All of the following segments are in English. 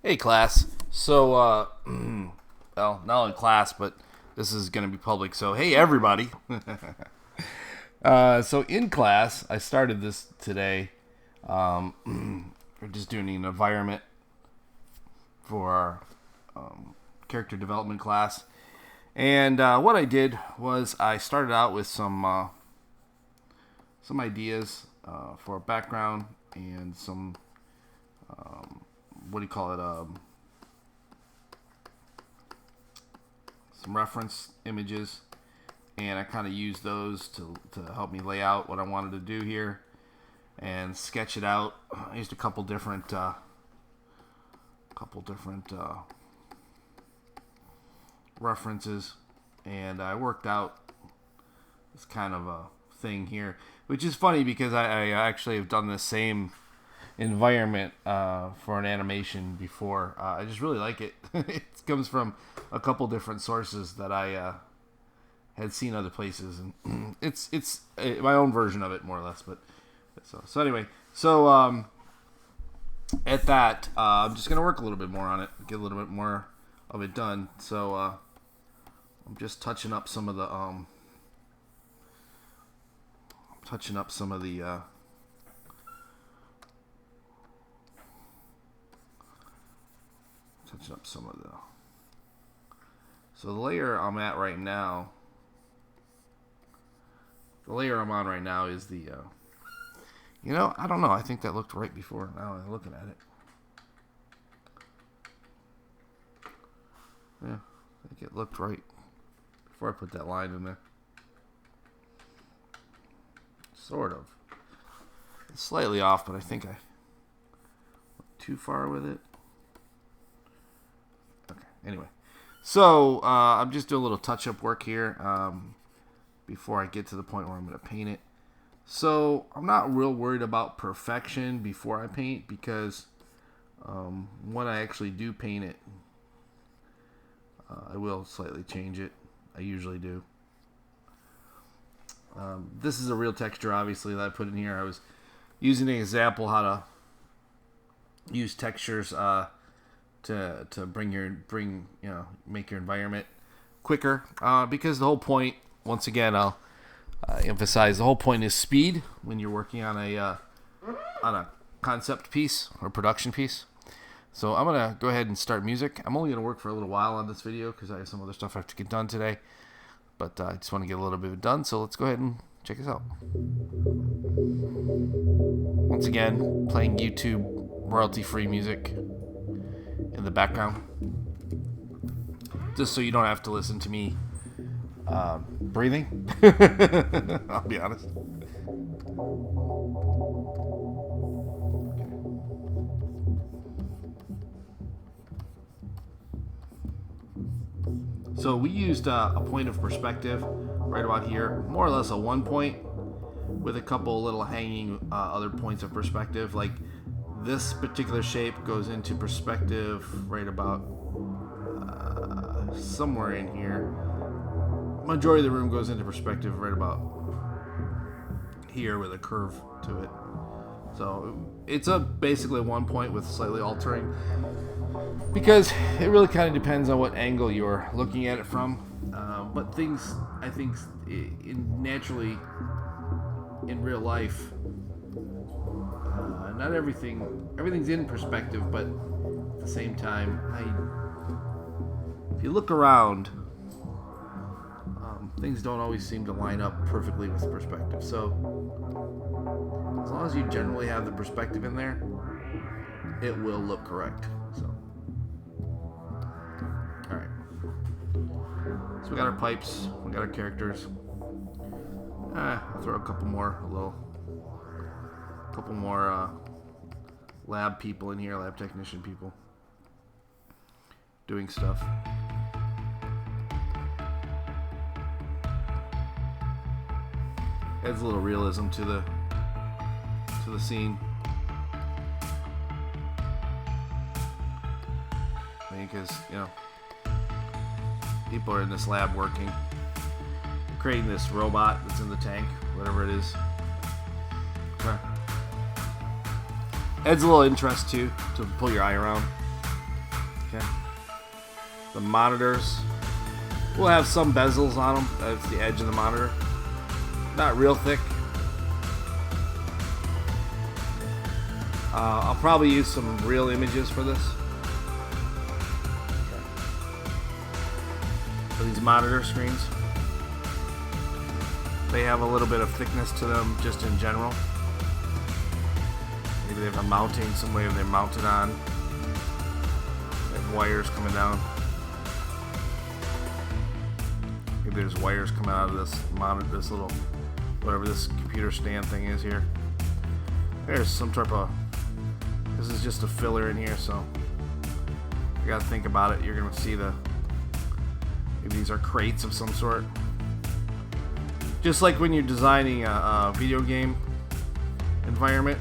Hey, class. So, well, not only class, but this is going to be public. So, hey, everybody. So, in class, I started this today. We're just doing an environment for our character development class. And what I did was I started out with some ideas for a background and some what do you call it? Some reference images, and I kind of used those to help me lay out what I wanted to do here and sketch it out. I used a couple different references, and I worked out this kind of a thing here, which is funny because I actually have done the same environment for an animation before. I just really like it. It comes from a couple different sources that I had seen other places, and it's my own version of it, more or less. But so anyway, at that, I'm just gonna work a little bit more on it, get a little bit more of it done. So I'm just touching up some of the touching up some of the so the layer I'm at right now, the layer I'm on right now is the I don't know, I think that looked right before. Now I'm looking at it, yeah, I think it looked right before I put that line in there. Sort of. It's slightly off, but I think I went too far with it. Anyway, so I'm just doing a little touch-up work here before I get to the point where I'm going to paint it. So I'm not real worried about perfection before I paint, because when I actually do paint it, I will slightly change it. I usually do. This is a real texture, obviously, that I put in here. I was using an example how to use textures to make your environment quicker, because the whole point, once again, I'll emphasize, the whole point is speed when you're working on a concept piece or production piece. So I'm gonna go ahead and start music. I'm only gonna work for a little while on this video because I have some other stuff I have to get done today, but I just want to get a little bit of it done. So let's go ahead and check this out. Once again, playing YouTube royalty-free music in the background, just so you don't have to listen to me breathing. I'll be honest. So we used a point of perspective right about here, more or less a 1 point with a couple little hanging other points of perspective. Like this particular shape goes into perspective right about somewhere in here. Majority of the room goes into perspective right about here with a curve to it. So it's basically 1 point with slightly altering, because it really kind of depends on what angle you're looking at it from. But things, I think, naturally in real life, not everything's in perspective, but at the same time, if you look around, things don't always seem to line up perfectly with perspective. So as long as you generally have the perspective in there, it will look correct. So alright, so we got our pipes, we got our characters. I'll throw a couple more lab people in here, lab technician people doing stuff. Adds a little realism to the scene. Because, people are in this lab working, creating this robot that's in the tank, whatever it is. Okay. Adds a little interest too, to pull your eye around. Okay. The monitors will have some bezels on them. That's the edge of the monitor. Not real thick. I'll probably use some real images for this. Okay. For these monitor screens, they have a little bit of thickness to them just in general. Maybe they have a mounting, some way they're mounted on. They have wires coming down. Maybe there's wires coming out of this monitor, this little, whatever this computer stand thing is here. There's some type of, this is just a filler in here, so you gotta think about it. You're gonna see maybe these are crates of some sort. Just like when you're designing a video game environment,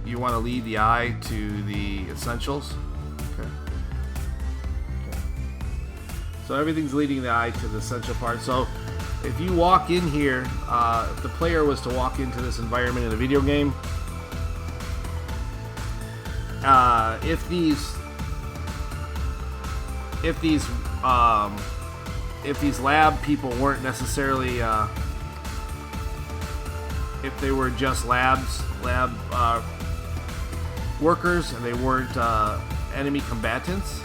you want to lead the eye to the essentials. Okay. So everything's leading the eye to the essential part. So if you walk in here, if the player was to walk into this environment in a video game, if these lab people weren't necessarily, if they were just lab workers and they weren't enemy combatants,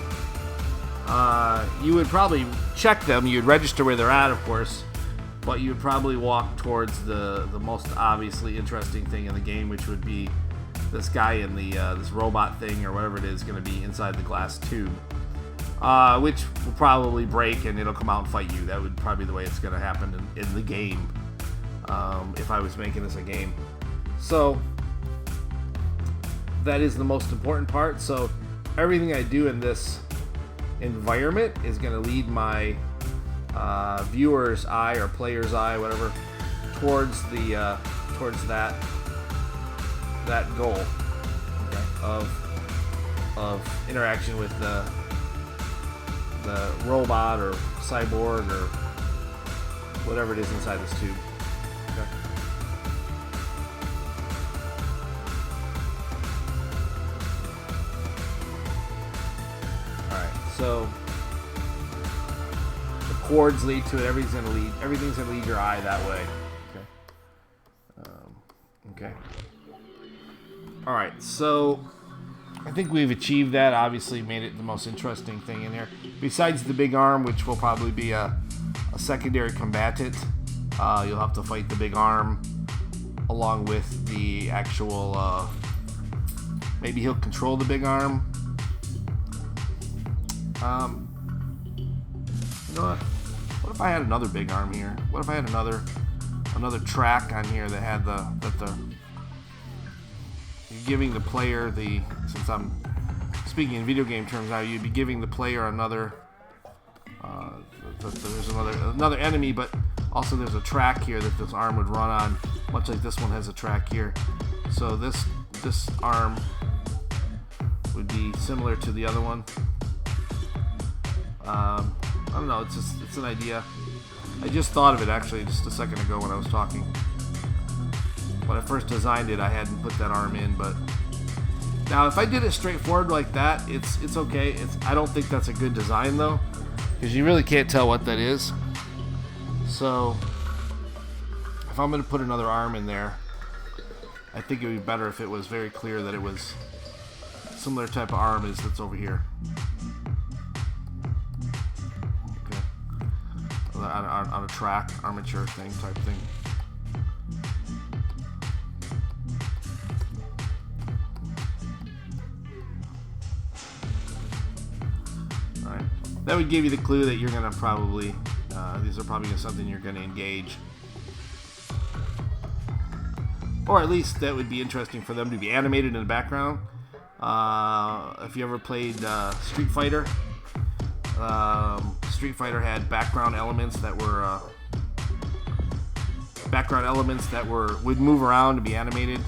you would probably check them. You'd register where they're at, of course, but you would probably walk towards the most obviously interesting thing in the game, which would be this guy in the this robot thing or whatever it is going to be inside the glass tube, which will probably break and it'll come out and fight you. That would probably be the way it's going to happen in the game, if I was making this a game. So that is the most important part. So everything I do in this environment is going to lead my viewer's eye or player's eye, whatever, towards the towards that goal, okay, of interaction with the robot or cyborg or whatever it is inside this tube. Okay. All right, so the cords lead to it. Everything's gonna lead your eye that way. Okay. Okay. All right, so I think we've achieved that. Obviously, made it the most interesting thing in here. Besides the big arm, which will probably be a secondary combatant, you'll have to fight the big arm along with the actual. Maybe he'll control the big arm. You know what? What if I had another big arm here? What if I had another track on here that had you're giving the player since I'm speaking in video game terms now, you'd be giving the player another there's another enemy, but also there's a track here that this arm would run on, much like this one has a track here. So this arm would be similar to the other one. I don't know, it's an idea. I just thought of it actually just a second ago when I was talking. When I first designed it, I hadn't put that arm in, but now if I did it straightforward like that, it's okay. I don't think that's a good design though, because you really can't tell what that is. So if I'm going to put another arm in there, I think it would be better if it was very clear that it was a similar type of arm as that's over here. Okay, on a track, armature thing type thing. That would give you the clue that you're going to probably, these are probably something you're going to engage. Or at least that would be interesting for them to be animated in the background. If you ever played Street Fighter, Street Fighter had background elements that would move around to be animated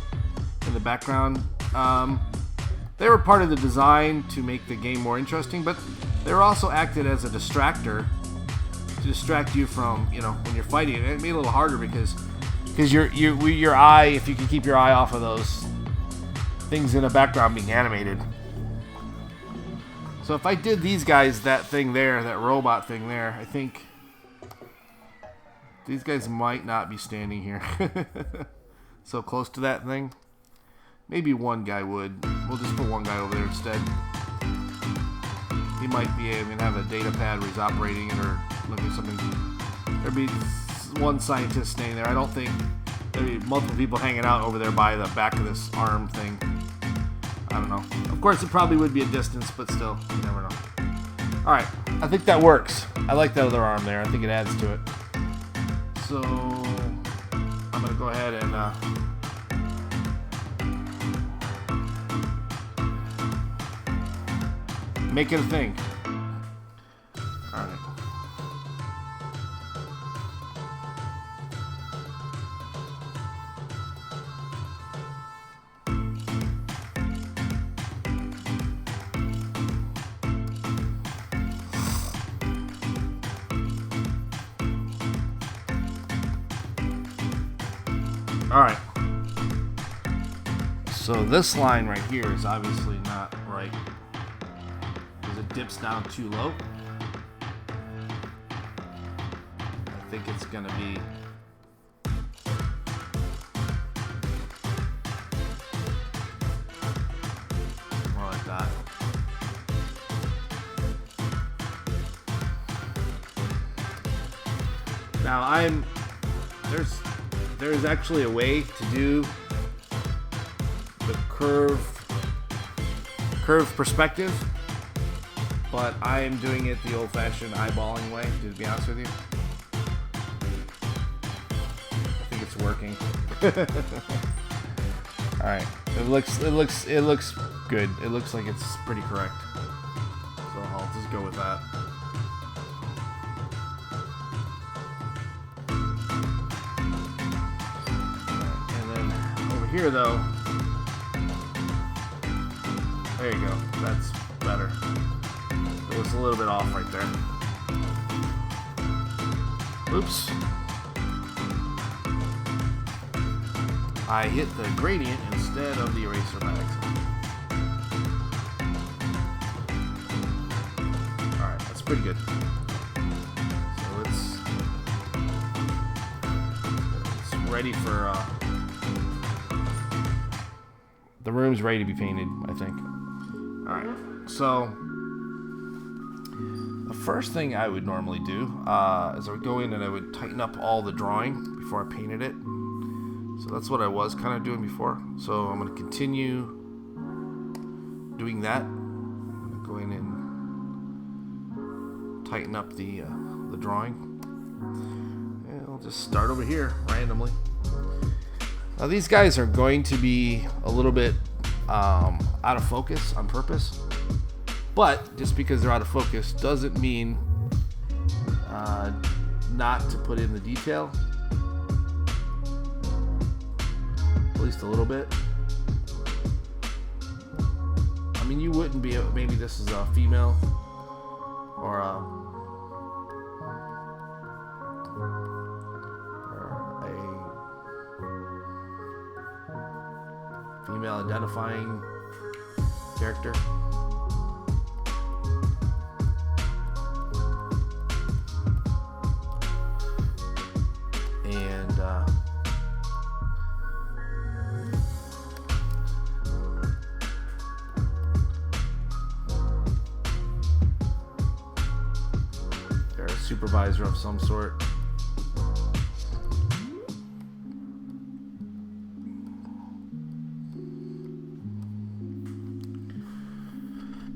in the background. They were part of the design to make the game more interesting, but they were also acted as a distractor to distract you from, when you're fighting. It made it a little harder because your eye, if you can keep your eye off of those things in the background being animated. So if I did these guys that thing there, that robot thing there, I think these guys might not be standing here. So close to that thing. Maybe one guy would. We'll just put one guy over there instead. He might be able to have a data pad where he's operating it or looking at something. There'd be one scientist staying there. I don't think there'd be multiple people hanging out over there by the back of this arm thing. I don't know. Of course, it probably would be a distance, but still, you never know. All right, I think that works. I like that other arm there. I think it adds to it. So I'm gonna go ahead and make it a thing. All right. All right. So this line right here is obviously not right because it dips down too low. I think it's gonna be more like that. Now there's actually a way to do the curve perspective, but I am doing it the old-fashioned eyeballing way, to be honest with you. I think it's working. All right, it looks good. It looks like it's pretty correct. So I'll just go with that. Here though, there you go, that's better. It was a little bit off right there. Oops. I hit the gradient instead of the eraser by accident. Alright, that's pretty good. So it's ready for the room's ready to be painted, I think. Alright, so the first thing I would normally do is I would go in and I would tighten up all the drawing before I painted it. So that's what I was kind of doing before. So I'm going to continue doing that. I'm going to go in and tighten up the drawing. And I'll just start over here randomly. Now these guys are going to be a little bit out of focus on purpose, but just because they're out of focus doesn't mean not to put in the detail, at least a little bit. I mean, you wouldn't be, maybe this is a female or a female identifying character. And they're a supervisor of some sort.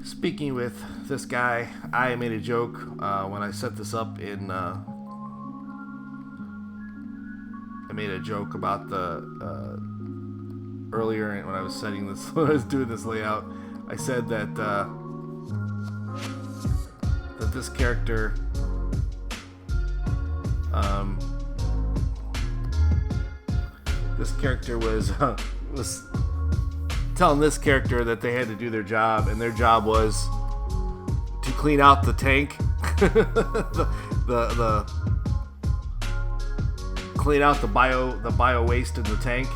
Speaking with this guy, I made a joke when I set this up in. I made a joke about the earlier when I was setting this, when I was doing this layout. I said that that this character was telling this character that they had to do their job, and their job was to clean out the tank, the clean out the bio waste in the tank.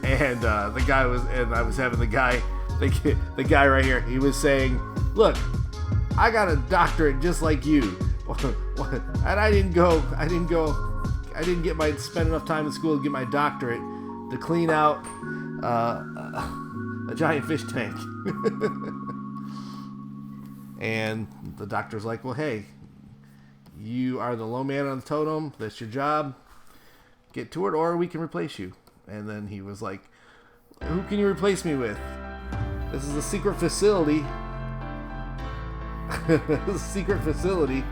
And the guy was, and I was having the guy right here. He was saying, "Look, I got a doctorate just like you, and I didn't spend enough time in school to get my doctorate to clean out a giant fish tank." And the doctor's like, "Well, hey, you are the low man on the totem. That's your job. Get to it, or we can replace you." And then he was like, "Who can you replace me with? This is a secret facility." This is a secret facility.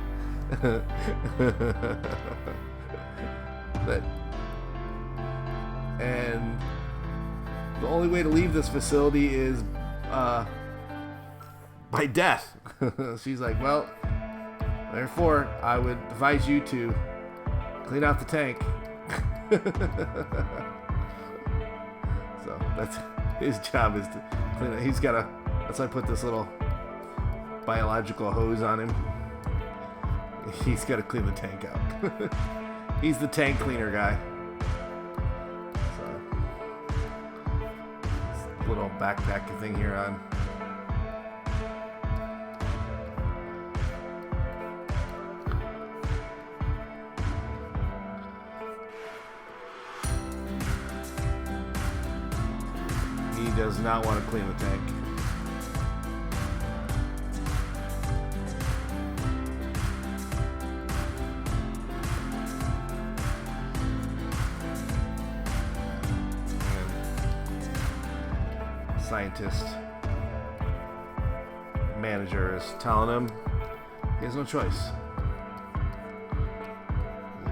And the only way to leave this facility is by death. She's like, "Well, therefore, I would advise you to clean out the tank." So that's his job, is to clean it. He's got a. That's why I put this little biological hose on him. He's got to clean the tank out. He's the tank cleaner guy. So, this little backpack thing here on. He does not want to clean the tank. Scientist manager is telling him he has no choice.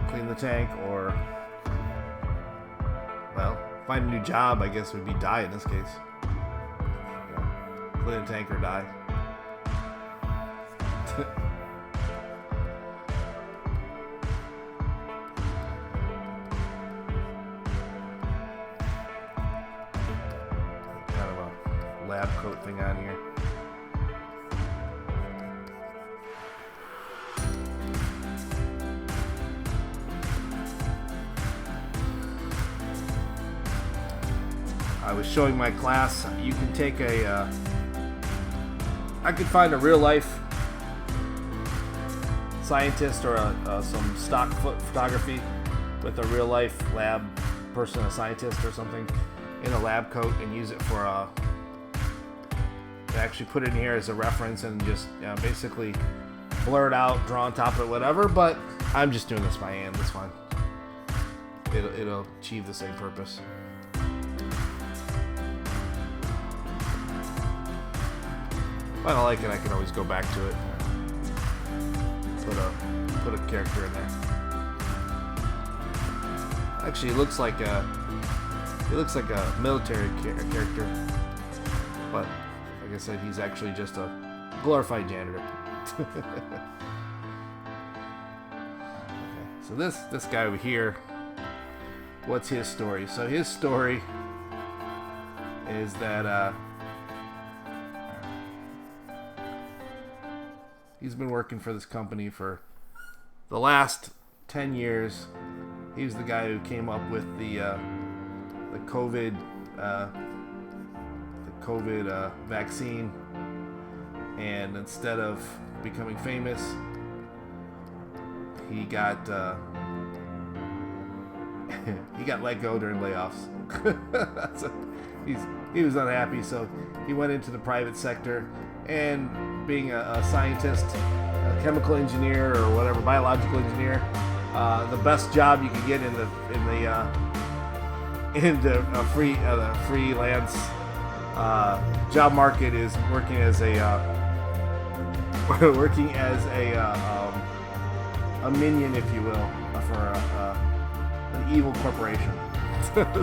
Clean the tank, or, well, find a new job. I guess would be die in this case. Yeah. Clean the tank or die. Lab coat thing on here. I was showing my class, you can take I could find a real life scientist or some stock photography with a real life lab person, a scientist or something, in a lab coat, and use it for actually put it in here as a reference and just basically blur it out, draw on top of it, whatever. But I'm just doing this by hand. That's fine. It'll achieve the same purpose. If I don't like it, I can always go back to it. Put a character in there. Actually, it looks like a military character, but like I said, he's actually just a glorified janitor. Okay, so this guy over here, what's his story? So his story is that he's been working for this company for the last 10 years. He was the guy who came up with the COVID vaccine, and instead of becoming famous, he got let go during layoffs. So he was unhappy, so he went into the private sector, and being a scientist, a chemical engineer or whatever, biological engineer, the best job you could get in the freelance job market is working as a minion, if you will, for an evil corporation.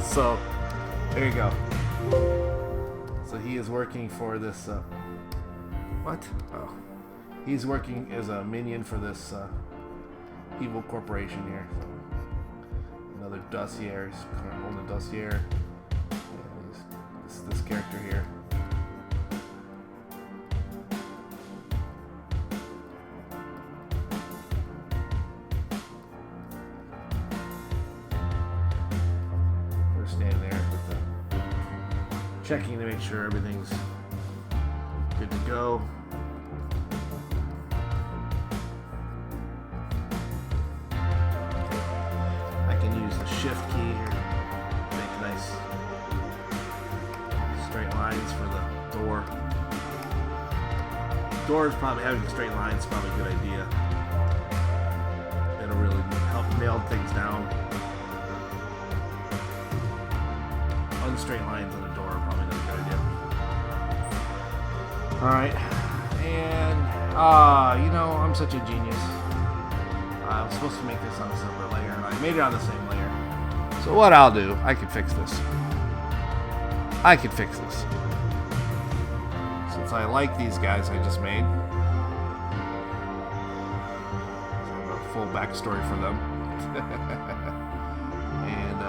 So there you go. So he is working for this. What? Oh, he's working as a minion for this evil corporation here. So another dossier. He's holding a dossier. This character here. We're standing there with the checking to make sure everything's good to go. I can use the shift key here to make nice straight lines for the door. Doors, probably having straight lines is probably a good idea. It'll really help nail things down. Unstraight lines on the door are probably not a good idea. Alright. And, you know, I'm such a genius. I was supposed to make this on a separate layer, and I made it on the same layer. So what I'll do, I can fix this. Since I like these guys I just made. So I have a full backstory for them. And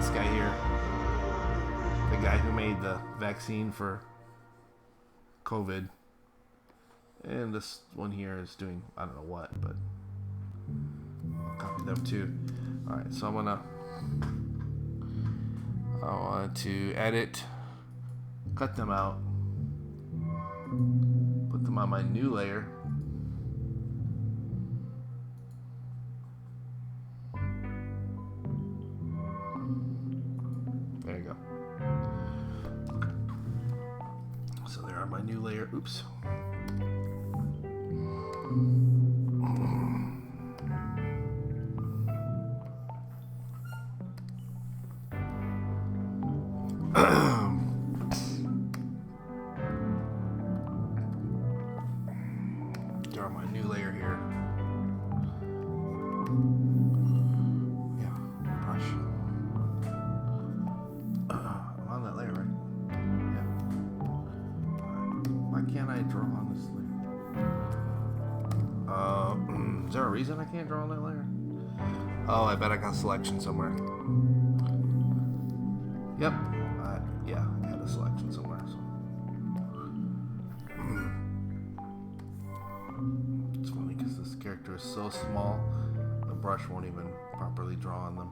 this guy here, the guy who made the vaccine for COVID. And this one here is doing, I don't know what, but I'll copy them too. Alright, so I want to edit, cut them out, put them on my new layer. There you go. So there are my new layer. Oops. Draw my new layer here. Yeah, brush. I'm on that layer, right? Yeah. Why can't I draw on this layer? Is there a reason I can't draw on that layer? Oh, I bet I got selection somewhere. Yep. Yeah, I had a selection somewhere. So. It's funny because this character is so small, the brush won't even properly draw on them.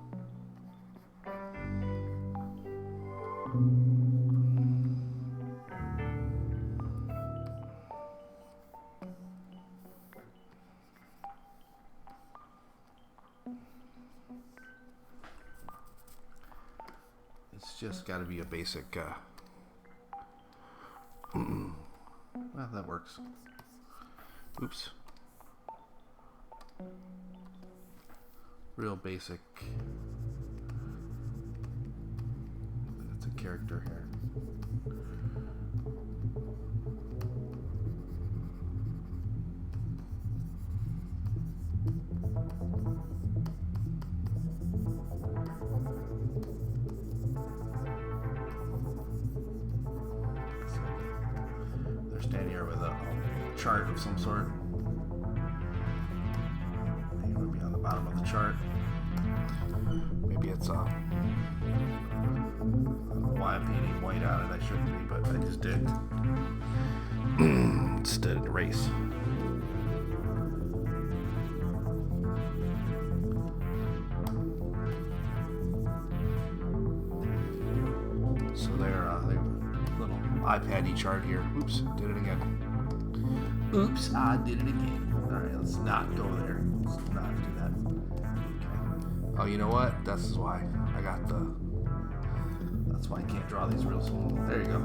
It's just got to be a basic. Well, that works. Oops. Real basic. That's a character here. They're standing here with a chart of some sort. Maybe it would be on the bottom of the chart. Maybe it's I don't know why I'm painting white on it. I shouldn't be, but I just did. Instead of erase. So they're little iPad-y chart here. Oops, did it again. Oops, I did it again. Alright, let's not go there. Let's not do that. Okay. Oh, you know what? This is why. That's why I can't draw these real small. There you go.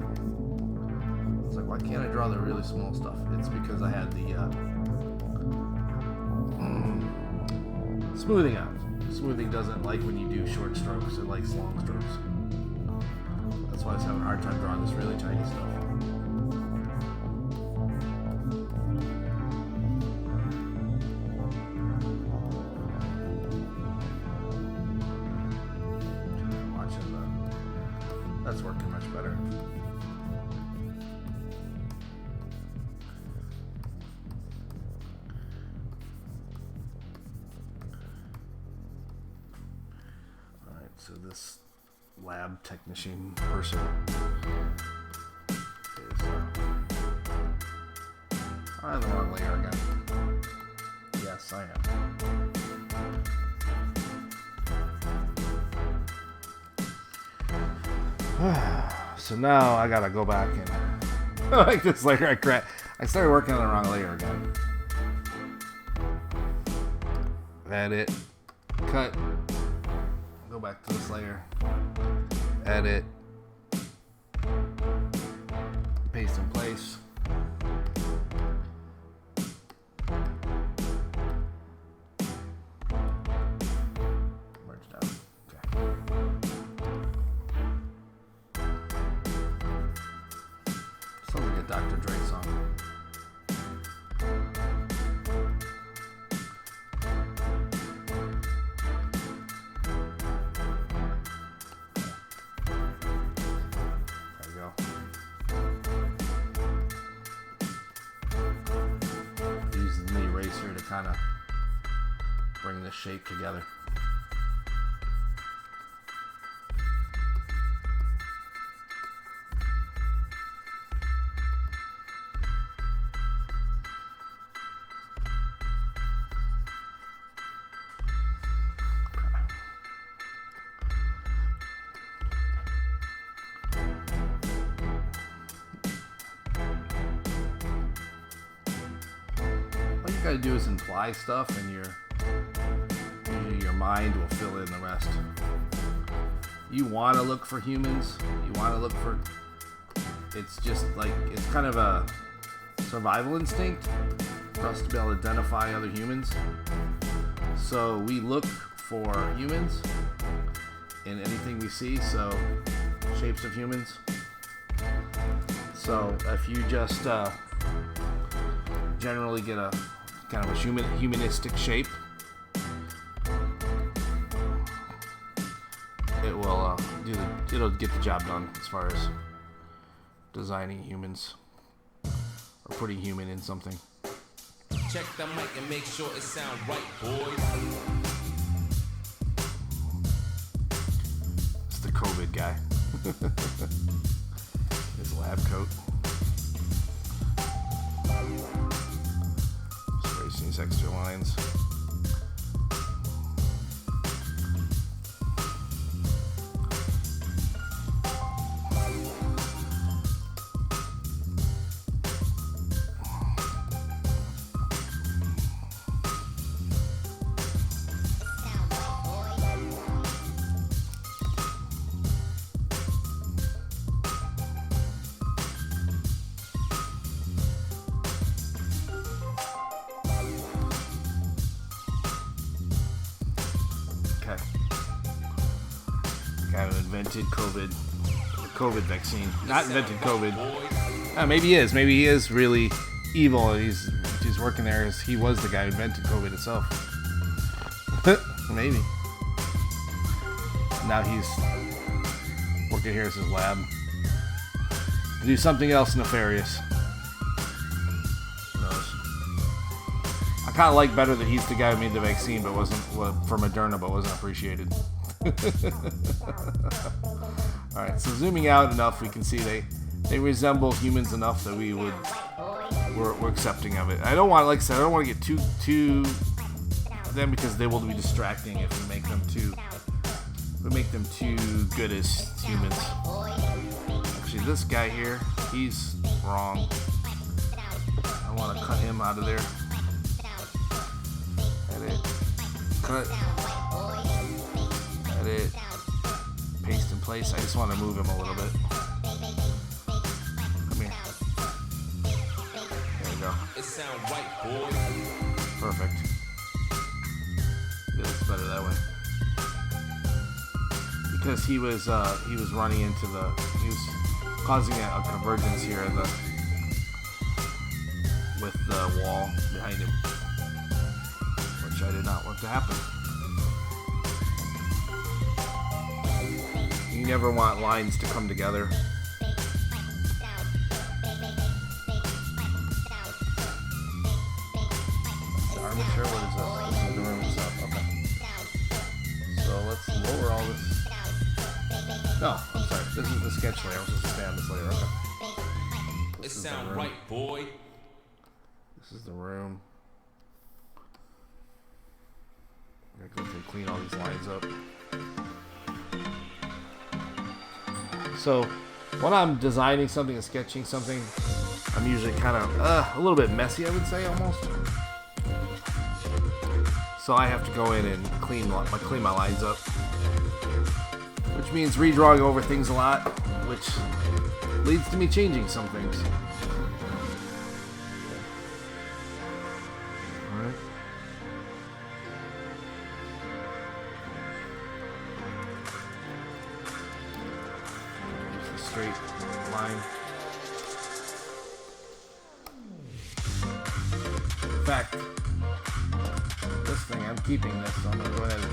It's like, why can't I draw the really small stuff? It's because I had the smoothing out. Smoothing doesn't like when you do short strokes. It likes long strokes. That's why I was having a hard time drawing this really tiny stuff. That's working much better. Alright, so this lab technician person is I'm on the wrong layer again. Yes, I am. So so now I gotta go back and like this layer. I started working on the wrong layer again. Edit, cut, go back to this layer, edit, paste in place. Merge down. Okay. Sounds like a Dr. Dre song. To kind of bring the shape together. Gotta do is imply stuff, and usually your mind will fill in the rest. You want to look for humans. You want to look for. It's just like it's kind of a survival instinct for us to be able to identify other humans. So we look for humans in anything we see. So shapes of humans. So if you just generally get a kind of a humanistic shape, it will it'll get the job done as far as designing humans or putting human in something. Check the mic and make sure it sound right, boys. It's the COVID guy. His lab coat. These extra lines. Guy who invented the COVID vaccine. Not invented COVID. Maybe he is. Maybe he is really evil. He's working there as he was the guy who invented COVID itself. Maybe. Now he's working here as his lab to do something else nefarious. Who knows? I kind of like better that he's the guy who made the vaccine, but wasn't for Moderna, but wasn't appreciated. Alright, so zooming out enough, we can see they resemble humans enough that we're accepting of it. I don't want, like I said, I don't want to get too them because they will be distracting if we make them too good as humans. Actually, this guy here, he's wrong. I want to cut him out of there. Edit, cut. Edit, paste in place. I just want to move him a little bit. Come here. There we go. It sound right, boy. Perfect. It looks better that way. Because he was running into he was causing a convergence here with the wall behind him, which I did not want to happen. You never want lines to come together. Armature, what is this? This is the room itself. Okay. So let's lower all this. No, I'm sorry. This is the sketch layer. I was just expand this layer. Okay. It sound right, boy. This is the room. I gotta go through and clean all these lines up. So when I'm designing something and sketching something, I'm usually kind of a little bit messy, I would say, almost. So I have to go in and clean my lines up, which means redrawing over things a lot, which leads to me changing some things. All right. Just a straight line. In fact, this thing, I'm keeping this, so I'm going to go ahead and...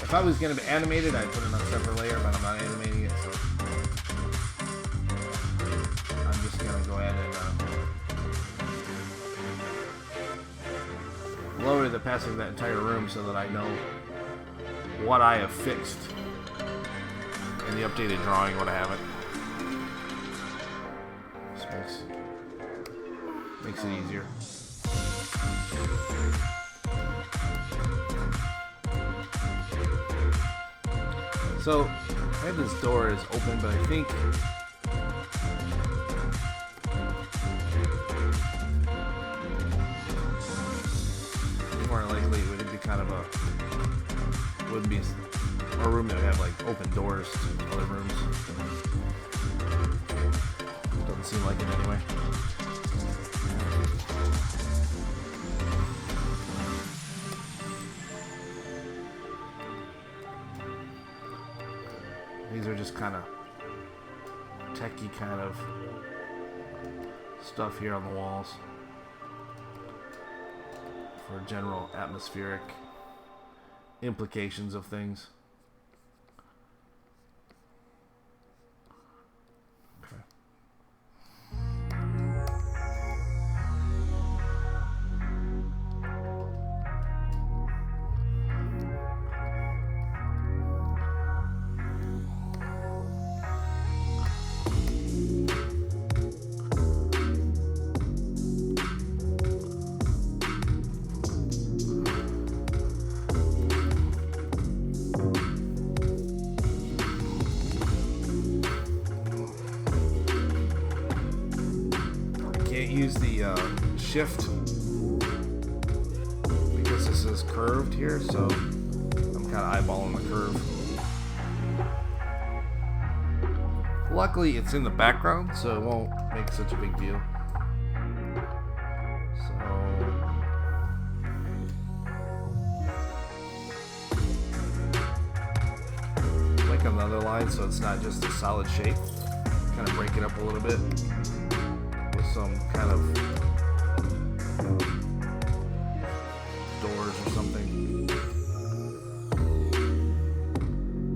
If I was going to be animated, I'd put it on a separate layer, but I'm not animating it, so... I'm just going to go ahead and lower the opacity of that entire room so that I know what I have fixed in the updated drawing when I have it. This makes it easier. So, I have this door is open, but I think more likely it would be kind of a room that would have like open doors to other rooms. Doesn't seem like it anyway. These are just kind of techie kind of stuff here on the walls for general atmospheric implications of things. Okay. Use the shift because this is curved here, so I'm kind of eyeballing the curve. Luckily it's in the background, so it won't make such a big deal. So make another line so it's not just a solid shape. Kind of break it up a little bit. Some kind of doors or something.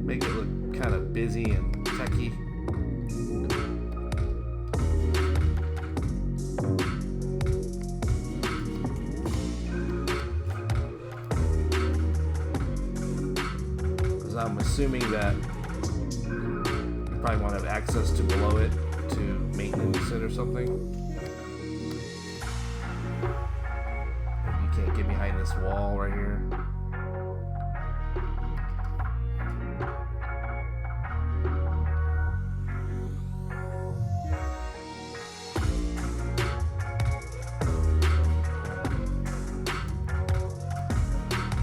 Make it look kind of busy and techy. Because I'm assuming that you probably want to have access to below it to maintenance it or something. Get behind this wall right here.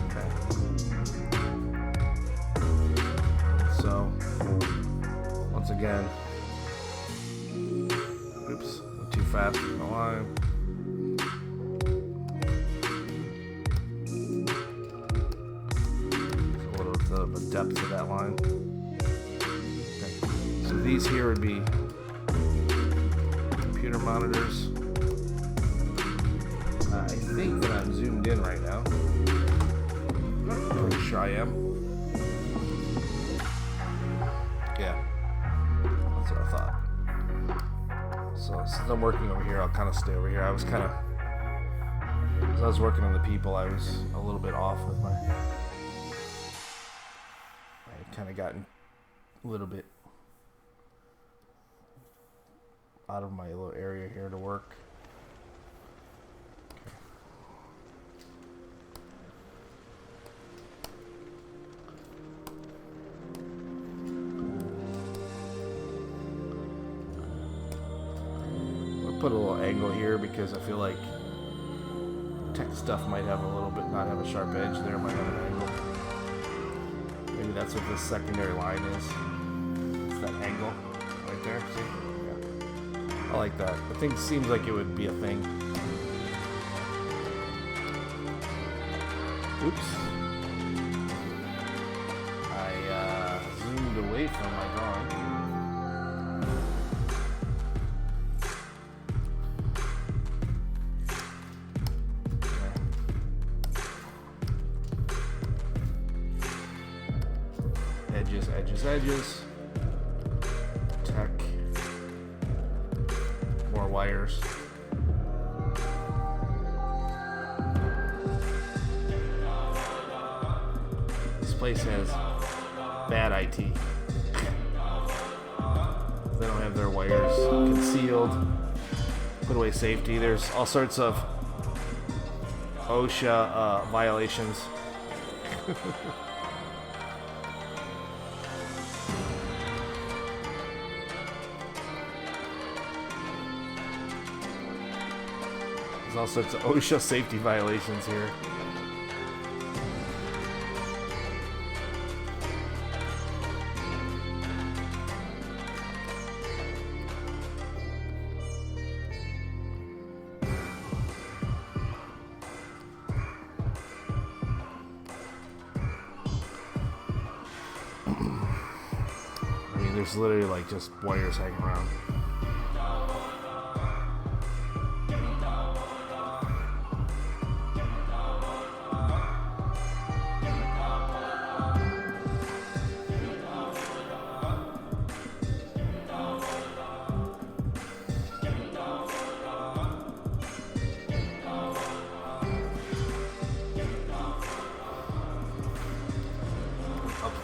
Okay. So, once again, oops, went too fast in the line. The depth of that line. Okay. So these here would be computer monitors. I think that I'm zoomed in right now. Pretty sure I am. Yeah, that's what I thought. So since I'm working over here, I'll kind of stay over here. I was kind of, as I was working on the people, I was a little bit off with my. Kind of gotten a little bit out of my little area here to work. put a little angle here because I feel like tech stuff might have a little bit, not have a sharp edge there, might have an angle. Maybe that's what this secondary line is. It's that angle right there, see? Yeah. I like that. The thing seems like it would be a thing. Oops. I zoomed away from my drawing. Edges, tech, more wires. This place has bad IT. They don't have their wires concealed, put away safety. There's all sorts of OSHA violations. There's all sorts of OSHA safety violations here. I mean, there's literally like just wires hanging around.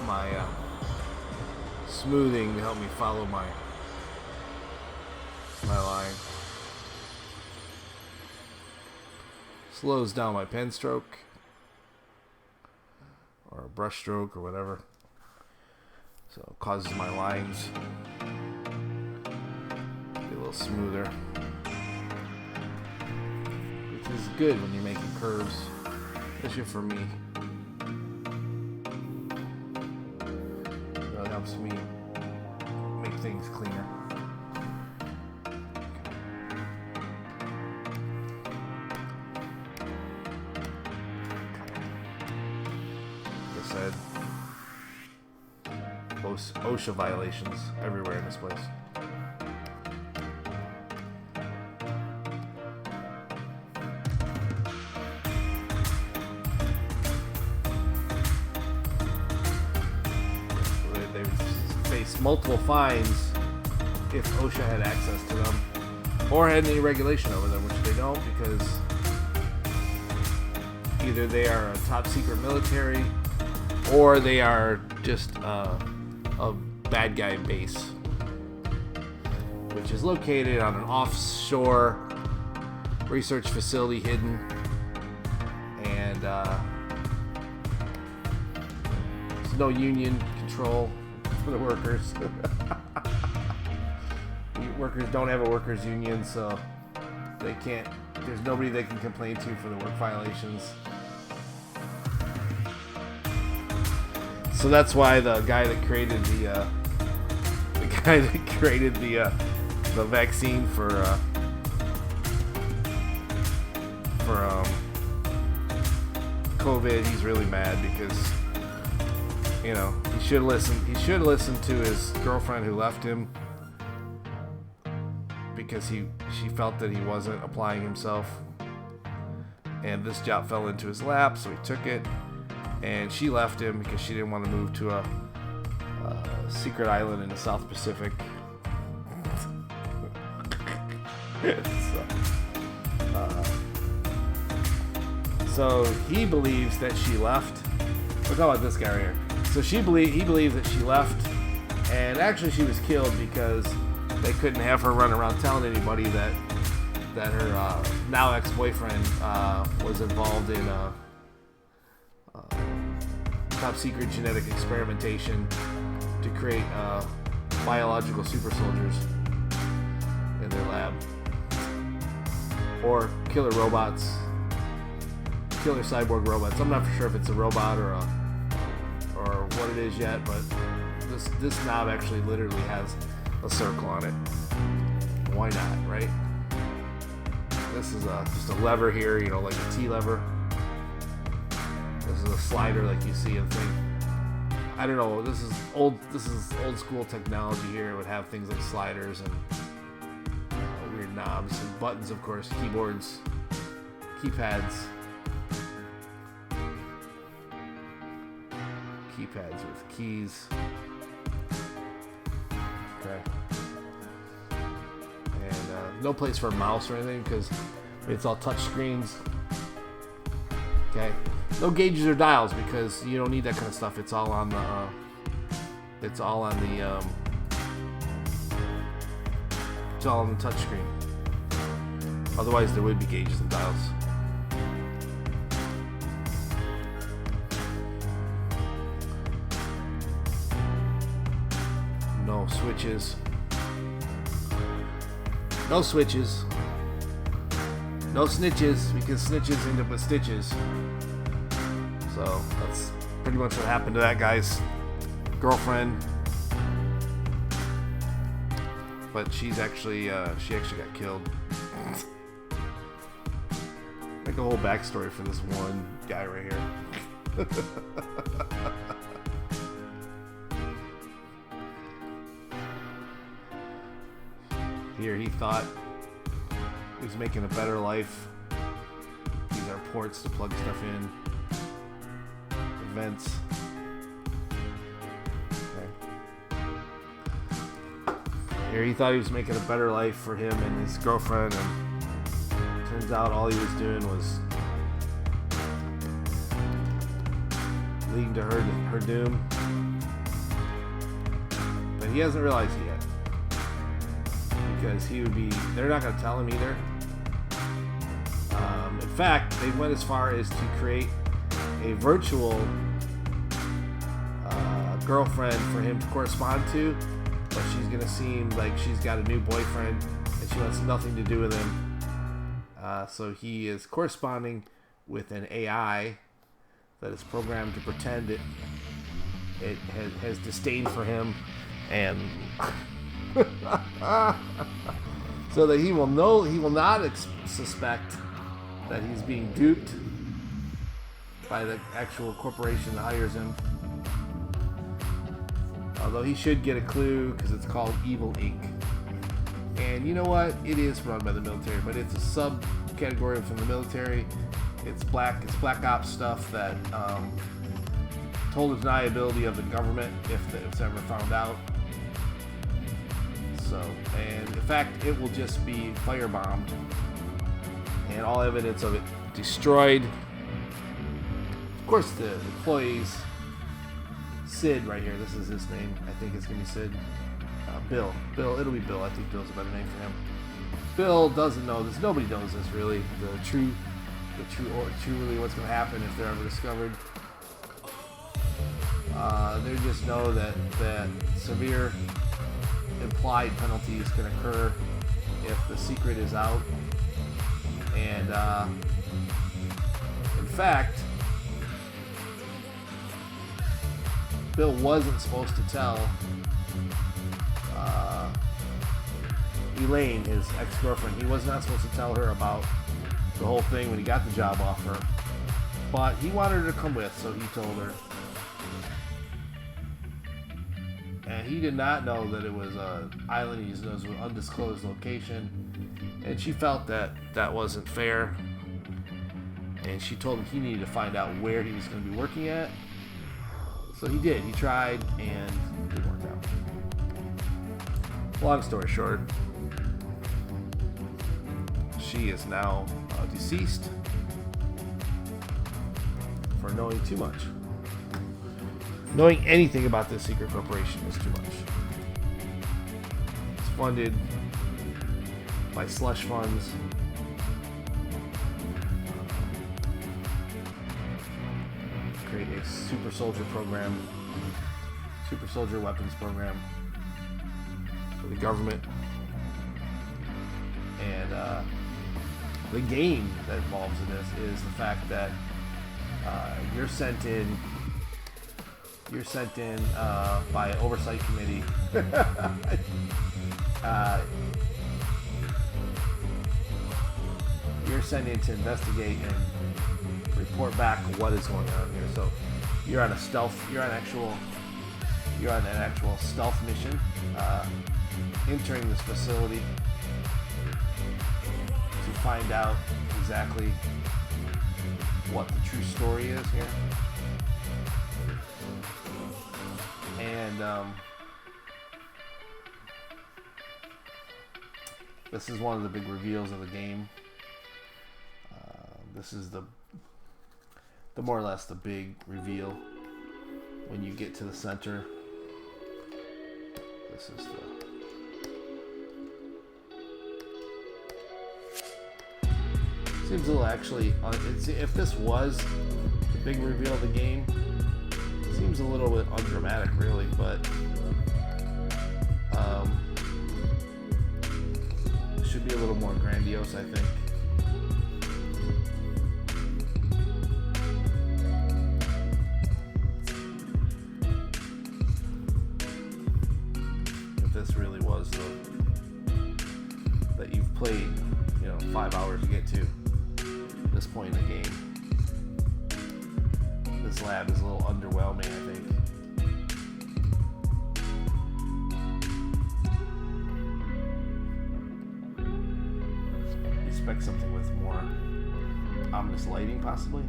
My smoothing to help me follow my line. Slows down my pen stroke or brush stroke or whatever, so it causes my lines to be a little smoother, which is good when you're making curves, especially for me. Helps me make things cleaner. Like I said, OSHA violations everywhere in this place. Multiple fines if OSHA had access to them or had any regulation over them, which they don't, because either they are a top secret military or they are just a bad guy base, which is located on an offshore research facility hidden, and there's no union control for the workers. Workers don't have a workers union, so they can't. There's nobody they can complain to for the work violations. So that's why the guy that created the vaccine for COVID, he's really mad because, you know, he should listen to his girlfriend who left him because she felt that he wasn't applying himself, and this job fell into his lap, so he took it, and she left him because she didn't want to move to a secret island in the South Pacific. So he believes that she left. We'll talk about this guy right here. So he believes that she left, and actually she was killed because they couldn't have her run around telling anybody that her now ex-boyfriend was involved in top secret genetic experimentation to create biological super soldiers in their lab. or killer robots, killer cyborg robots. I'm not for sure if it's a robot or what it is yet, but this knob actually literally has a circle on it. Why not, right? This is just a lever here, you know, like a T lever. This is a slider like you see in the thing. I don't know, this is old school technology here. It would have things like sliders and weird knobs and buttons, of course, keyboards, keypads with keys. Okay. And no place for a mouse or anything because it's all touch screens. Okay. No gauges or dials because you don't need that kind of stuff. It's all on the touch screen. Otherwise, there would be gauges and dials. No switches. No switches. No snitches because snitches end up with stitches. So that's pretty much what happened to that guy's girlfriend. But she actually got killed. Make a whole backstory for this one guy right here. Here he thought he was making a better life. These are ports to plug stuff in. Vents. Okay. Here he thought he was making a better life for him and his girlfriend, and turns out all he was doing was leading to her doom. But he hasn't realized it yet. Because they're not going to tell him either. In fact, they went as far as to create a virtual girlfriend for him to correspond to, but she's going to seem like she's got a new boyfriend and she wants nothing to do with him. So he is corresponding with an AI that is programmed to pretend it has disdain for him and so that he will not suspect that he's being duped by the actual corporation that hires him. Although he should get a clue because it's called Evil Inc. And you know what? It is run by the military, but it's a subcategory from the military. It's black ops stuff that total deniability of the government if it's ever found out. So, and in fact, it will just be firebombed and all evidence of it destroyed. Of course, the employees, Sid right here, this is his name. I think it's going to be Sid. Bill, it'll be Bill. I think Bill's a better name for him. Bill doesn't know this. Nobody knows this really. The true really what's going to happen if they're ever discovered. They just know that severe implied penalties can occur if the secret is out. And in fact, Bill wasn't supposed to tell Elaine, his ex-girlfriend. He was not supposed to tell her about the whole thing when he got the job offer. But he wanted her to come with, so he told her. And he did not know that it was an island. He just knows it was an undisclosed location. And she felt that that wasn't fair. And she told him he needed to find out where he was going to be working at. So he did. He tried, and it didn't work out. Long story short, she is now deceased for knowing too much. Knowing anything about this secret corporation is too much. It's funded by slush funds. Create a super soldier program, super soldier weapons program for the government. And the game that involves in this is the fact that you're sent in by an oversight committee. You're sent in to investigate and report back what is going on here. So you're on an actual stealth mission, entering this facility to find out exactly what the true story is here. And this is one of the big reveals of the game. This is the more or less the big reveal when you get to the center. This is seems a little actually. If this was the big reveal of the game, it seems a little bit undramatic, really. But it should be a little more grandiose, I think. This really was that you've played, 5 hours to get to this point in the game. This lab is a little underwhelming, I think. Expect something with more ominous lighting, possibly.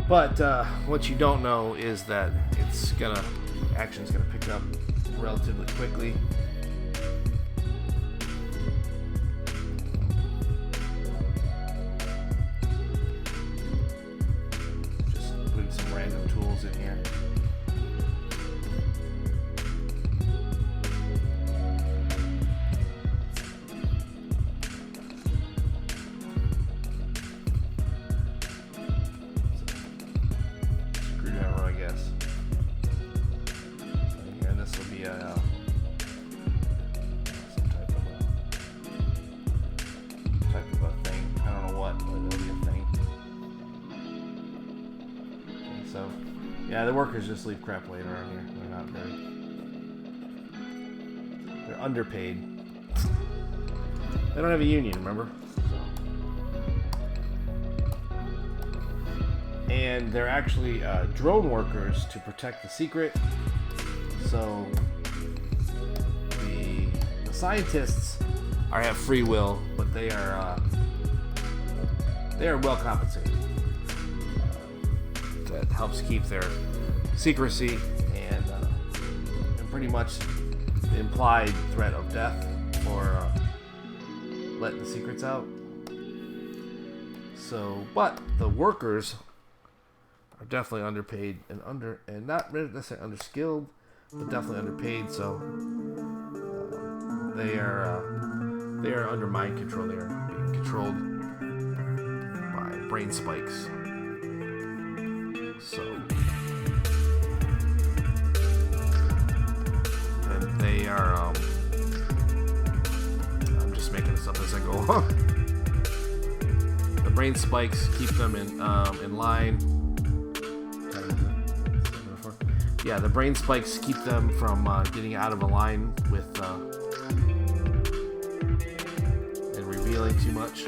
But what you don't know is that action's gonna pick up relatively quickly. Just putting some random tools in here. Yeah, the workers just leave crap laying around here. They're underpaid. They don't have a union, remember? And they're actually drone workers to protect the secret. So the scientists have free will, but they are well compensated. That helps keep their secrecy and pretty much the implied threat of death for letting the secrets out. So, but the workers are definitely underpaid and not necessarily underskilled, but definitely underpaid. So they are under mind control. They are being controlled by brain spikes. So, and they are, I'm just making this up as I go along. The brain spikes keep them in line. Yeah, the brain spikes keep them from getting out of a line with and revealing too much.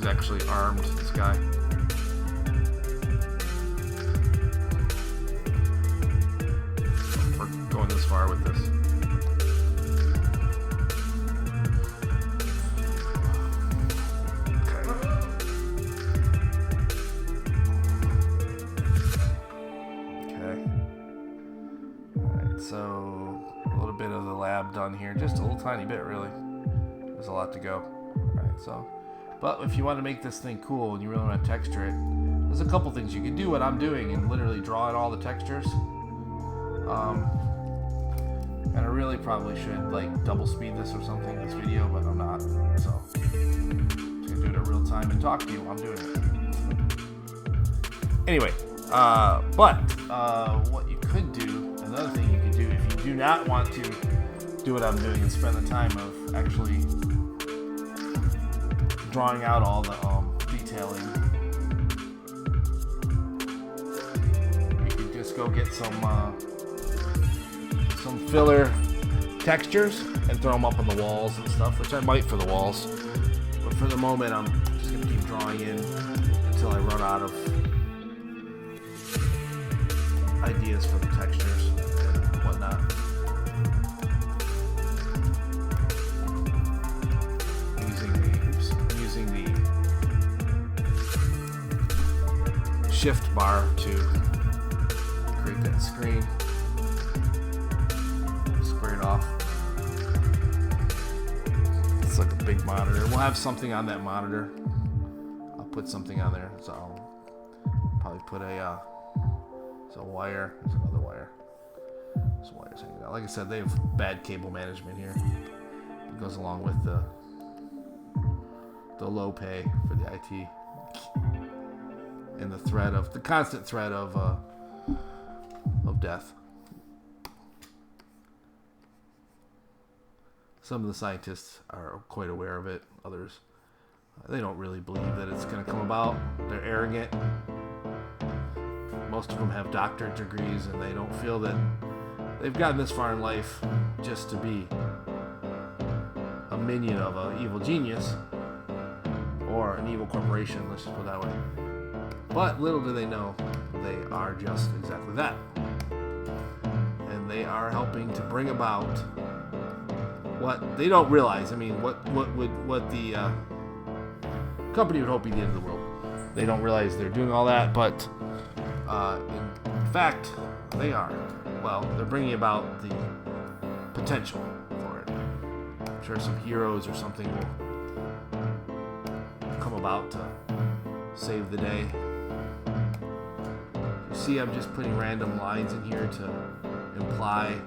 Actually armed, this guy. We're going this far with this. Okay. Okay. All right. So a little bit of the lab done here, just a little tiny bit really. There's a lot to go. Alright, so, but if you want to make this thing cool and you really want to texture it, there's a couple things you can do what I'm doing and literally draw in all the textures. And I really probably should like double speed this or something, this video, but I'm not. So I'm just gonna do it in real time and talk to you while I'm doing it. Anyway, what you could do, another thing you could do if you do not want to do what I'm doing and spend the time of actually drawing out all the detailing, you could just go get some filler textures and throw them up on the walls and stuff, which I might for the walls. But for the moment, I'm just going to keep drawing in until I run out of ideas for the textures and whatnot. I'm using the shift bar to create that screen. Off. It's like a big monitor. We'll have something on that monitor. I'll put something on there. So I'll probably put a wire. There's another wire. There's wires hanging out. Like I said, they have bad cable management here. It goes along with the low pay for the IT and the constant threat of death. Some of the scientists are quite aware of it. Others, they don't really believe that it's going to come about. They're arrogant. Most of them have doctorate degrees, and they don't feel that they've gotten this far in life just to be a minion of an evil genius or an evil corporation, let's just put it that way. But little do they know, they are just exactly that. And they are helping to bring about what they don't realize. I mean, what the company would hope be the end of the world. They don't realize they're doing all that, but in fact, they are. Well, they're bringing about the potential for it. I'm sure some heroes or something will come about to save the day. You see, I'm just putting random lines in here to imply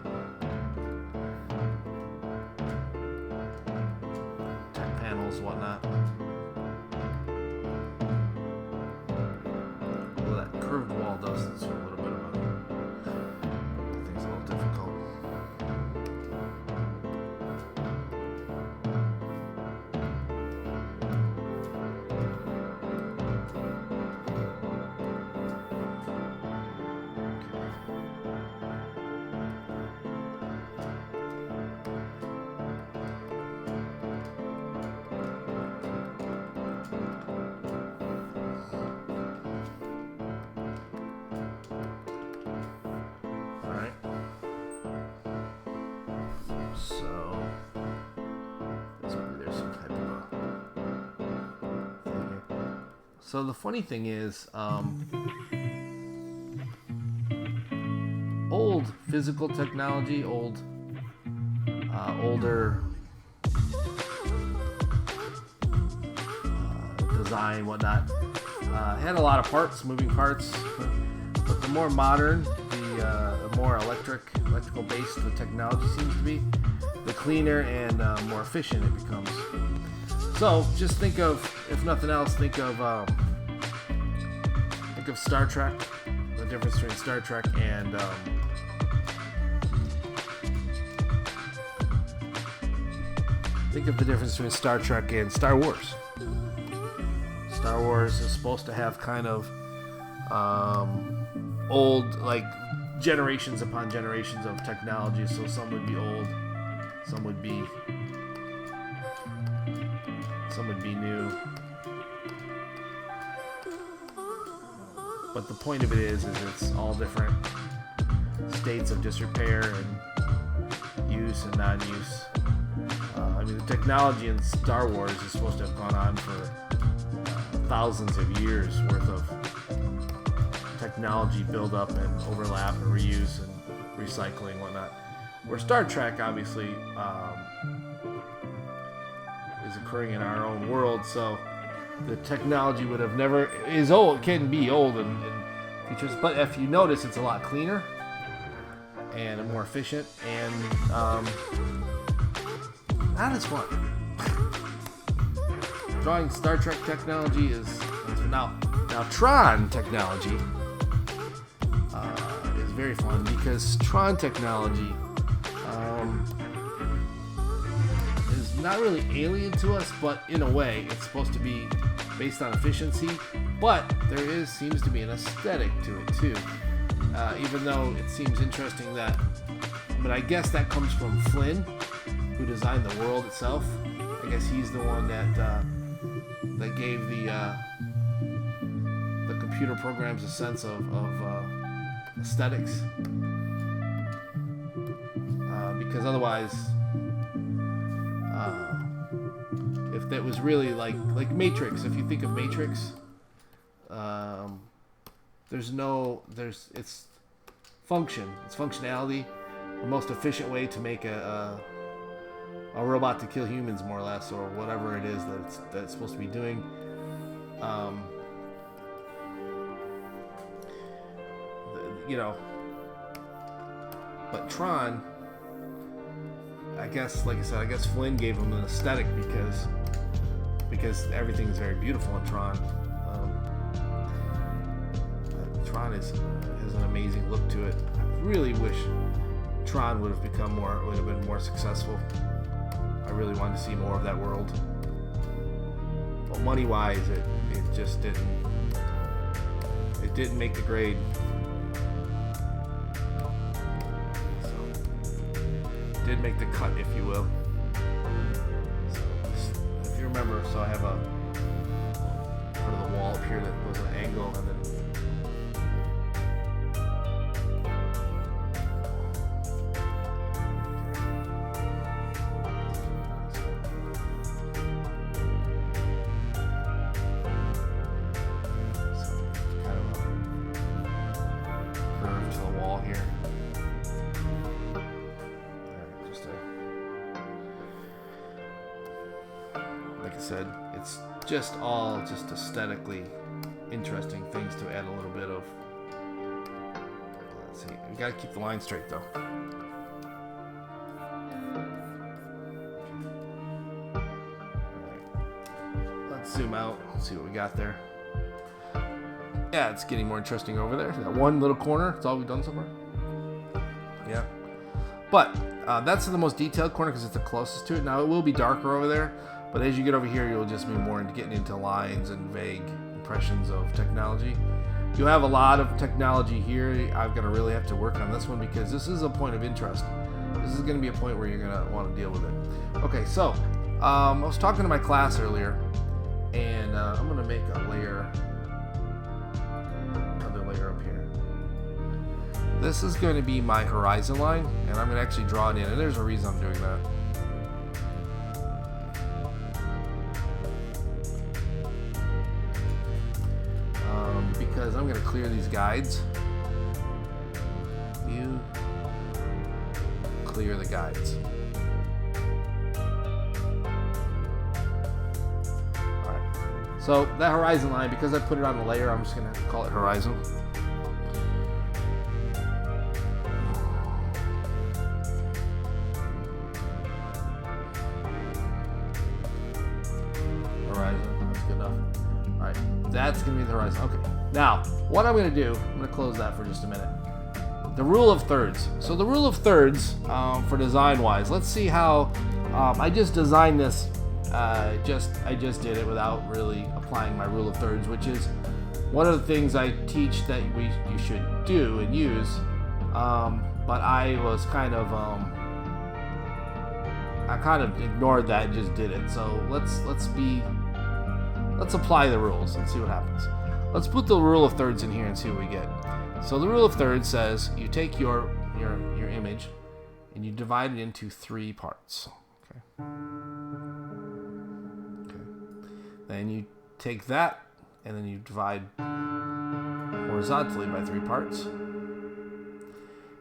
whatnot. Well, that curved wall does this a little bit of I think it's a little difficult. So the funny thing is, old physical technology, older design, whatnot, had a lot of parts, moving parts. But the more modern, the more electrical based the technology seems to be, the cleaner and more efficient it becomes. So just think of, if nothing else, think of Star Trek. The difference between Star Trek and think of the difference between Star Trek and Star Wars. Star Wars is supposed to have kind of old, like generations upon generations of technology. So some would be old, some would be new. But the point of it is it's all different states of disrepair and use and non-use. I mean, the technology in Star Wars is supposed to have gone on for thousands of years worth of technology build-up and overlap and reuse and recycling and whatnot. Where Star Trek obviously is occurring in our own world, so the technology would have never is old, can be old in features, but if you notice, it's a lot cleaner and more efficient, and that is fun. Drawing Star Trek technology is now Tron technology is very fun because Tron technology is not really alien to us, but in a way it's supposed to be based on efficiency, but there seems to be an aesthetic to it too, even though it seems interesting but I guess that comes from Flynn, who designed the world itself. I guess he's the one that gave the computer programs a sense of aesthetics, because otherwise, if that was really like Matrix, if you think of Matrix, it's functionality, the most efficient way to make a robot to kill humans, more or less, or whatever it is that it's supposed to be doing. But Tron, I guess, like I said, Flynn gave him an aesthetic because everything is very beautiful in Tron. Tron has an amazing look to it. I really wish Tron would have been more successful. I really wanted to see more of that world. But money-wise, it just didn't make the grade. So, it did make the cut, if you will. So, if you remember, so I have a part of the wall up here that was an angle, and then it's just aesthetically interesting things to add a little bit of. Let's see, we gotta keep the line straight though. Let's zoom out, see what we got there. Yeah, it's getting more interesting over there. That one little corner, it's all we've done so far. Yeah, but that's the most detailed corner because it's the closest to it. Now it will be darker over there, but as you get over here, you'll just be more into getting into lines and vague impressions of technology. You have a lot of technology here. I'm gonna really have to work on this one because this is a point of interest. This is gonna be a point where you're gonna want to deal with it. Okay, so I was talking to my class earlier, and I'm gonna make another layer up here. This is going to be my horizon line, and I'm going to actually draw it in, and there's a reason I'm doing that. Because I'm going to clear these guides. View, clear the guides. Alright, so that horizon line, because I put it on the layer, I'm just going to call it horizon. That's going to be the horizon. Okay. Now, what I'm going to do, I'm going to close that for just a minute. The rule of thirds. So the rule of thirds, for design-wise, let's see how I just designed this. I just did it without really applying my rule of thirds, which is one of the things I teach that you should do and use. But I was kind of ignored that and just did it. So let's apply the rules and see what happens. Let's put the rule of thirds in here and see what we get. So the rule of thirds says you take your image and you divide it into 3 parts. Okay. Then you take that and then you divide horizontally by 3 parts.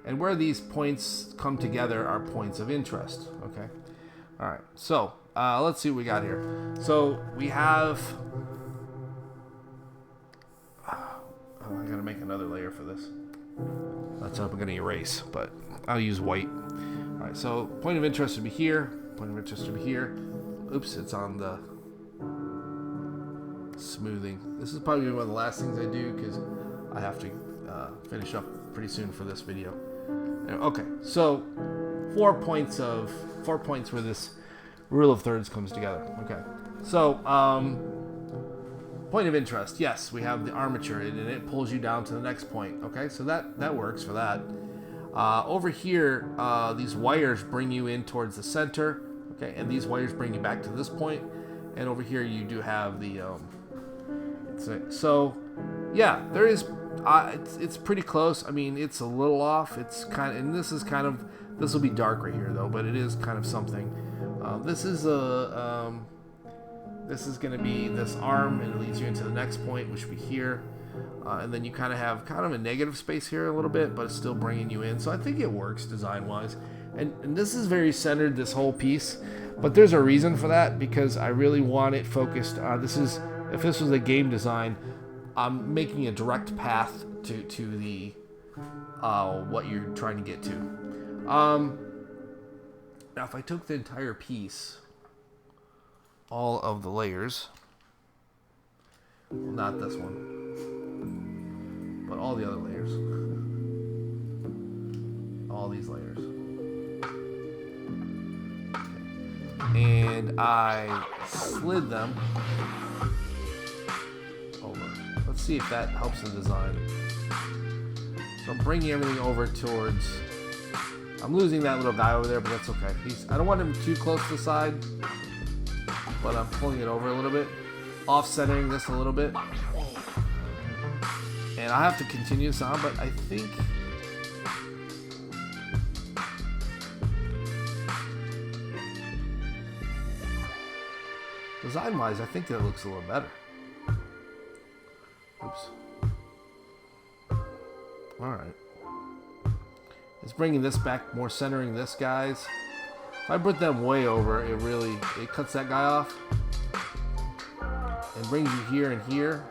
And where these points come together are points of interest. Okay. All right. So let's see what we got here. So we have. Oh, I gotta make another layer for this. That's what I'm gonna erase, but I'll use white. All right. So point of interest would be here. Point of interest would be here. Oops, it's on the smoothing. This is probably one of the last things I do because I have to finish up pretty soon for this video. Okay, so 4 points where this rule of thirds comes together. Okay, so point of interest. Yes, we have the armature, and it pulls you down to the next point. Okay, so that works for that. Over here, these wires bring you in towards the center. Okay, and these wires bring you back to this point. And over here, you do have the so yeah, there is. It's pretty close. I mean, it's a little off. It's kind of, and this will be dark right here though, but it is kind of something. This is going to be this arm, and it leads you into the next point, which would be here. And then you kind of have a negative space here a little bit, but it's still bringing you in. So I think it works design-wise. And this is very centered, this whole piece. But there's a reason for that, because I really want it focused. If this was a game design, I'm making a direct path to the what you're trying to get to. Now, if I took the entire piece, all of the layers, well, not this one, but all the other layers, all these layers, and I slid them over. Let's see if that helps the design. So I'm bringing everything over towards. I'm losing that little guy over there, but that's okay. I don't want him too close to the side, but I'm pulling it over a little bit, off-centering this a little bit. And I have to continue this on, but I think design-wise, I think that looks a little better. Oops. Alright. It's bringing this back, more centering this, guys. If I put them way over, it cuts that guy off. And brings you here and here.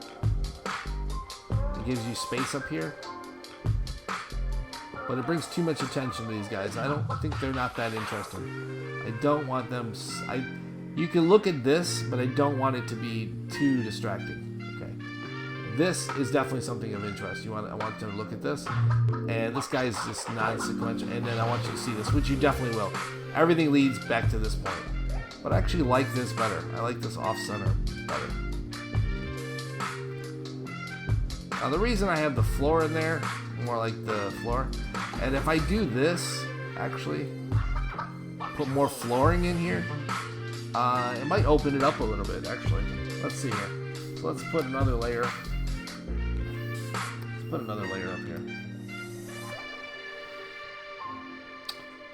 It gives you space up here. But it brings too much attention to these guys. I think they're not that interesting. I don't want them... You can look at this, but I don't want it to be too distracting. Okay, this is definitely something of interest. I want to look at this, and this guy is just non-sequential. And then I want you to see this, which you definitely will. Everything leads back to this point, but I actually like this better. I like this off-center better. Now the reason I have the floor in there, more like the floor, and if I do this, actually put more flooring in here. It might open it up a little bit, actually. Let's see here. So let's put another layer. Let's put another layer up here.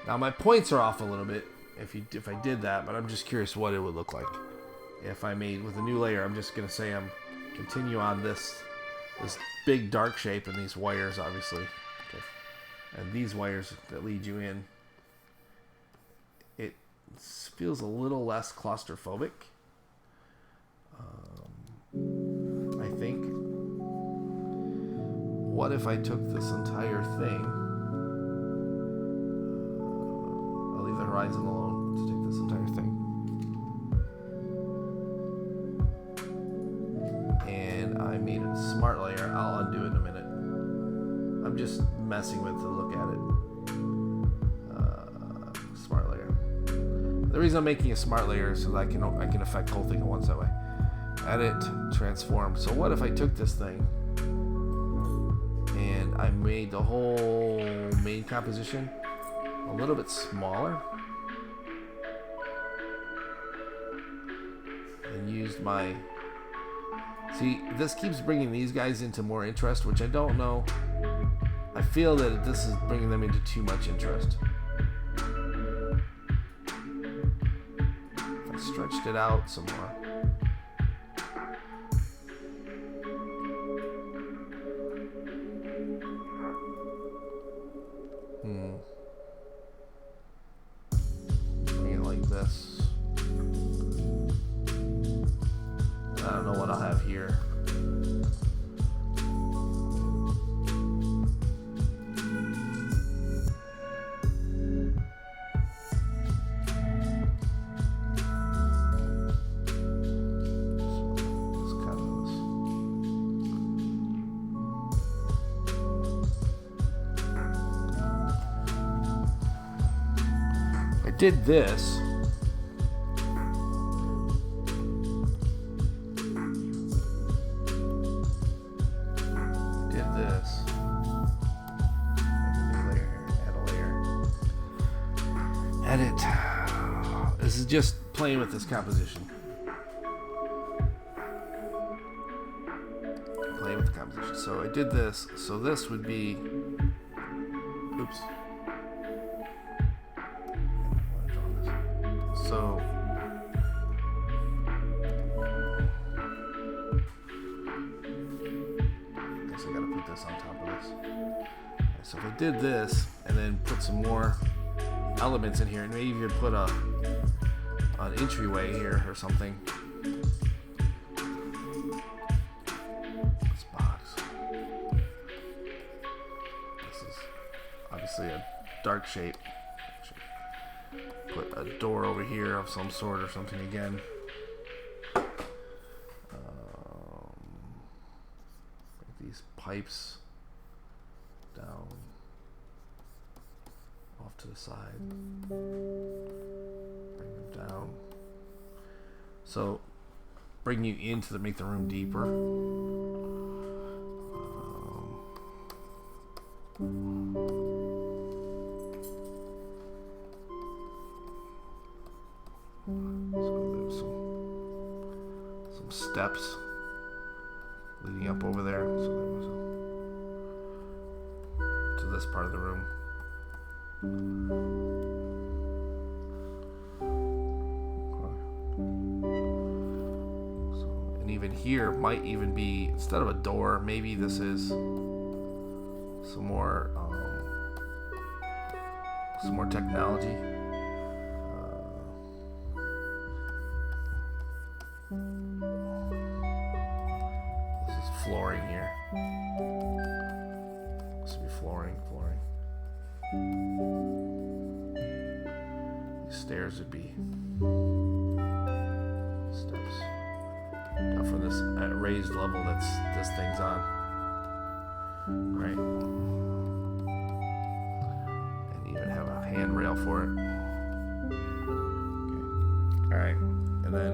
Now my points are off a little bit if I did that, but I'm just curious what it would look like if I made with a new layer. I'm just gonna say continue on this big dark shape and these wires, obviously. Okay. And these wires that lead you in. It feels a little less claustrophobic, I think. What if I took this entire thing? I'll leave the horizon alone to take this entire thing. And I made it a smart layer. I'll undo it in a minute. I'm just messing with it to look at it. Smart layer. The reason I'm making a smart layer is so that I can affect the whole thing at once that way. Edit, transform. So what if I took this thing and I made the whole main composition a little bit smaller and used my... See, this keeps bringing these guys into more interest, which I don't know. I feel that this is bringing them into too much interest. Stretched it out some more. did this, edit. This is just playing with this composition. Playing with the composition. So I did this. So this would be. Oops. So. I guess I gotta put this on top of this. So if I did this and then put some more elements in here, and maybe even put an entryway here or something. This box. This is obviously a dark shape. Put a door over here of some sort or something again. These pipes down off to the side, bring them down, so bring you into make the room deeper. So there's some steps leading up over there, so there was to this part of the room. So, and even here might even be, instead of a door, maybe this is some more technology. This is flooring here. This would be flooring. These stairs would be steps down from this raised level that's this thing's on, right? And even have a handrail for it. Okay. All right, and then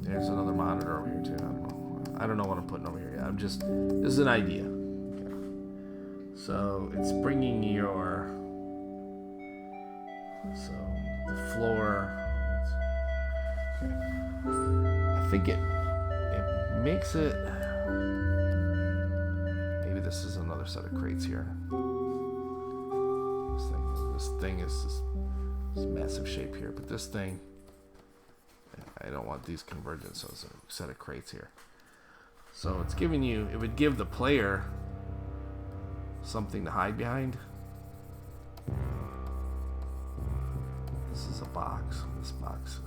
there's another monitor over here too. I don't know what I'm putting over here yet. This is an idea. Okay. So it's bringing the floor. Okay. I think it makes it. Maybe this is another set of crates here. This thing is this massive shape here, but this thing, I don't want these convergence, so it's a set of crates here. So it's giving you, it would give the player something to hide behind. This is a box. This box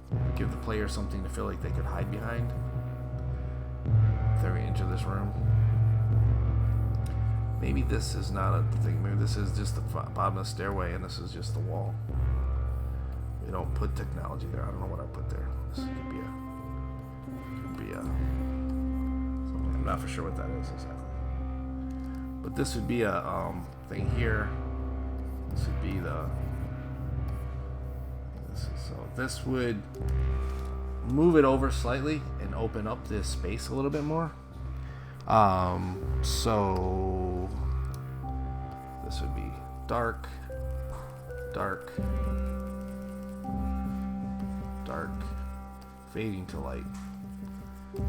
would give the player something to feel like they could hide behind if they enter this room. Maybe this is not a thing. Maybe this is just the bottom of the stairway and this is just the wall. We don't put technology there. I don't know what I put there. This could be something. I'm not for sure what that is exactly. But this would be a thing here. This would be so this would move it over slightly and open up this space a little bit more. So this would be dark, fading to light.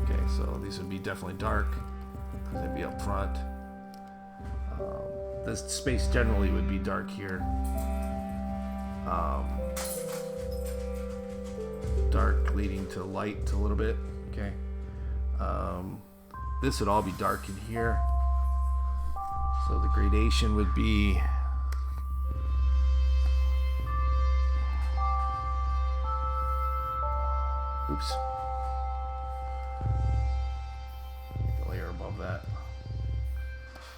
Okay, so these would be definitely dark because they'd be up front. This space generally would be dark here. Dark leading to light a little bit. Okay. This would all be dark in here. So the gradation would be oops. Make a layer above that.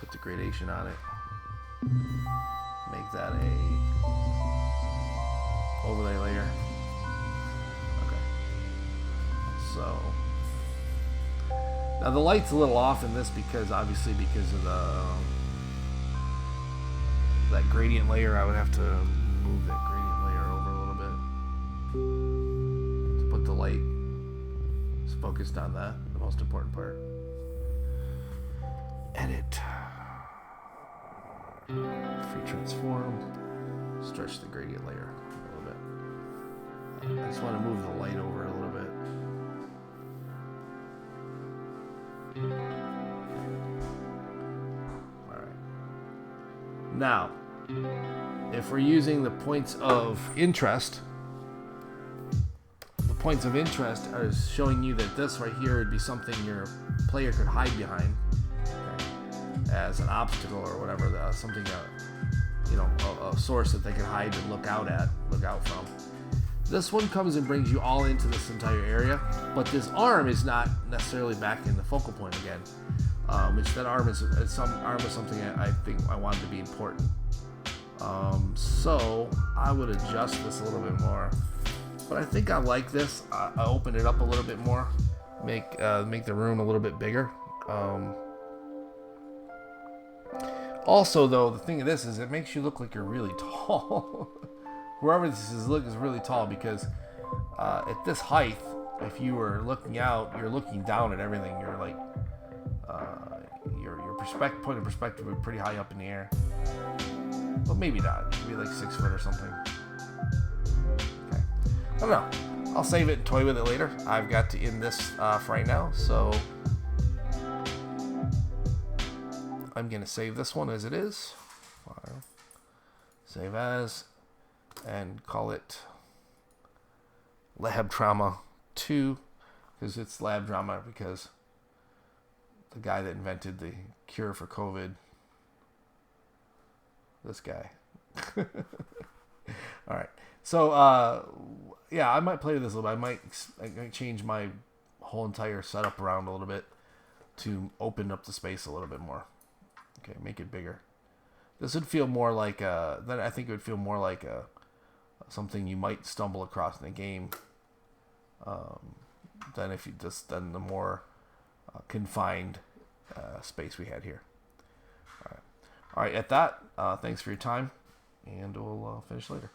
Put the gradation on it. Make that a overlay layer. Okay. So now the light's a little off in this because obviously because of the that gradient layer, I would have to move that gradient layer over a little bit to put the light focused on that, the most important part. Edit. Free transform. Stretch the gradient layer a little bit. I just want to move the light over a little bit. Alright. Now, if we're using the points of interest, the points of interest are showing you that this right here would be something your player could hide behind, okay, as an obstacle or whatever, something, a source that they can hide and look out from. This one comes and brings you all into this entire area, but this arm is not necessarily back in the focal point again. That arm is something I think I wanted to be important. So I would adjust this a little bit more, but I think I like this. I open it up a little bit more, make the room a little bit bigger. Also, though, the thing of this is it makes you look like you're really tall. Whoever this is really tall, because at this height, if you were looking out, you're looking down at everything. You're like your point of perspective would be pretty high up in the air, but maybe not. Maybe like 6 foot or something. Okay, I don't know. I'll save it and toy with it later. I've got to end this for right now, so I'm gonna save this one as it is. Save as, and call it Lab Drama 2, because it's Lab Drama because the guy that invented the cure for COVID, this guy. All right, so yeah, I might play with this a little bit. I might change my whole entire setup around a little bit to open up the space a little bit more. Okay, make it bigger. This would feel more like then I think it would feel more like something you might stumble across in a game, than the more confined space we had here. All right. At that, thanks for your time, and we'll finish later.